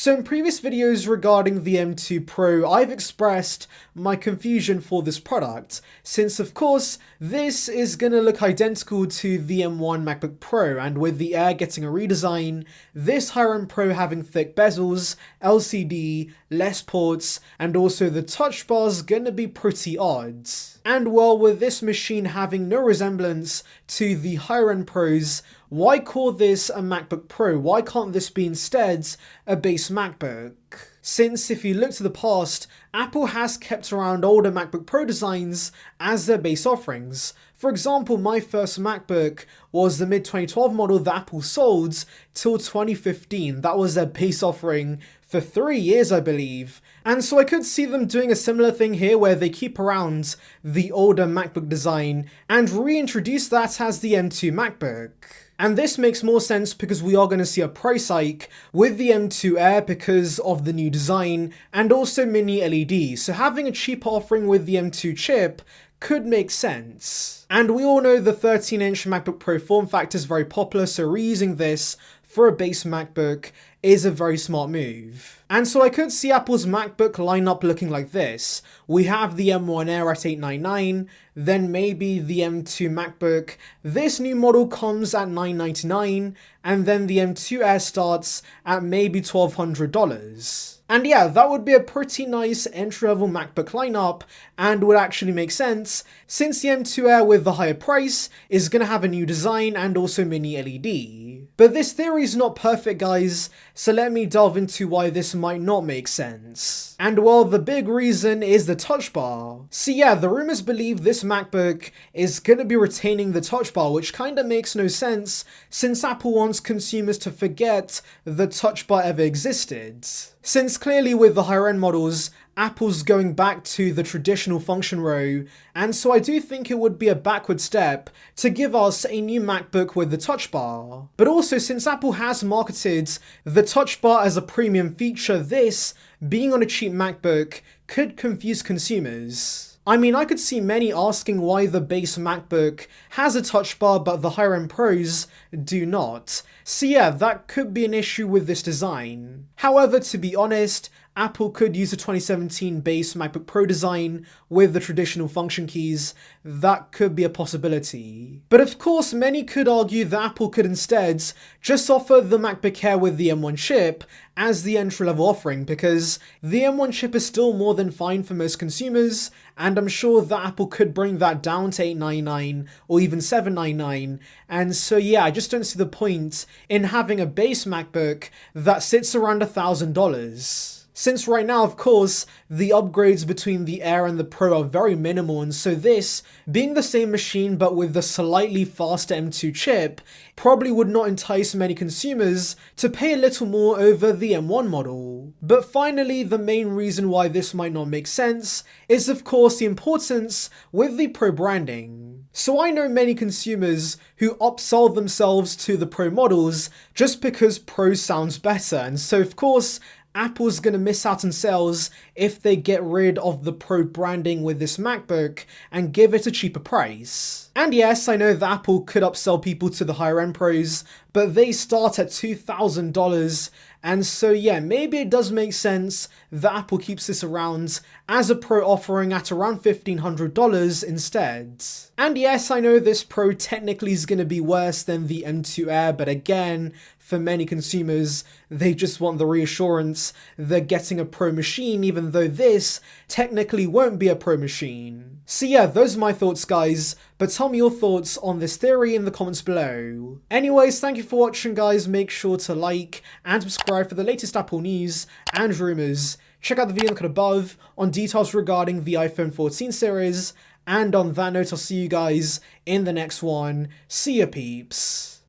So in previous videos regarding the M2 Pro, I've expressed my confusion for this product, since of course this is gonna look identical to the M1 MacBook Pro, and with the Air getting a redesign, this higher-end Pro having thick bezels, LCD, less ports, and also the touch bar's gonna be pretty odd. And well, with this machine having no resemblance to the higher-end Pros, why call this a MacBook Pro? Why can't this be instead a base MacBook? Since if you look to the past, Apple has kept around older MacBook Pro designs as their base offerings. For example, my first MacBook was the mid-2012 model that Apple sold till 2015. That was their base offering for 3 years, I believe. And so I could see them doing a similar thing here where they keep around the older MacBook design and reintroduce that as the M2 MacBook. And this makes more sense because we are going to see a price hike with the M2 Air because of the new design and also mini LEDs. So having a cheaper offering with the M2 chip could make sense. And we all know the 13-inch MacBook Pro form factor is very popular, so reusing this for a base MacBook is a very smart move. And so I could see Apple's MacBook lineup looking like this. We have the M1 Air at $899, then maybe the M2 MacBook. This new model comes at $999, and then the M2 Air starts at maybe $1,200. And yeah, that would be a pretty nice entry-level MacBook lineup and would actually make sense since the M2 Air with the higher price is going to have a new design and also mini LED. But this theory is not perfect, guys, so let me delve into why this might not make sense. And well, the big reason is the touch bar. So yeah, the rumors believe this MacBook is going to be retaining the touch bar, which kind of makes no sense since Apple wants consumers to forget the touch bar ever existed. Since clearly with the higher end models, Apple's going back to the traditional function row, and so I do think it would be a backward step to give us a new MacBook with the touch bar. But also, since Apple has marketed the touch bar as a premium feature, this, being on a cheap MacBook, could confuse consumers. I mean, I could see many asking why the base MacBook has a touch bar but the higher end Pros do not. So yeah, that could be an issue with this design. However, to be honest, Apple could use a 2017 base MacBook Pro design with the traditional function keys. That could be a possibility. But of course, many could argue that Apple could instead just offer the MacBook Air with the M1 chip as the entry-level offering, because the M1 chip is still more than fine for most consumers, and I'm sure that Apple could bring that down to $899 or even $799. And so yeah, I just don't see the point in having a base MacBook that sits around $1,000. Since right now, of course, the upgrades between the Air and the Pro are very minimal, and so this, being the same machine but with the slightly faster M2 chip, probably would not entice many consumers to pay a little more over the M1 model. But finally, the main reason why this might not make sense is of course the importance with the Pro branding. So I know many consumers who upsell themselves to the Pro models just because Pro sounds better, and so of course, Apple's going to miss out on sales if they get rid of the Pro branding with this MacBook and give it a cheaper price. And yes, I know that Apple could upsell people to the higher end Pros, but they start at $2,000, and so yeah, maybe it does make sense that Apple keeps this around as a Pro offering at around $1,500 instead. And yes, I know this Pro technically is going to be worse than the M2 Air, but again, for many consumers, they just want the reassurance they're getting a Pro machine, even though this technically won't be a Pro machine. So yeah, those are my thoughts, guys, but tell me your thoughts on this theory in the comments below. Anyways, thank you for watching, guys. Make sure to like and subscribe for the latest Apple news and rumors. Check out the video link above on details regarding the iPhone 14 series, and on that note, I'll see you guys in the next one. See ya, peeps.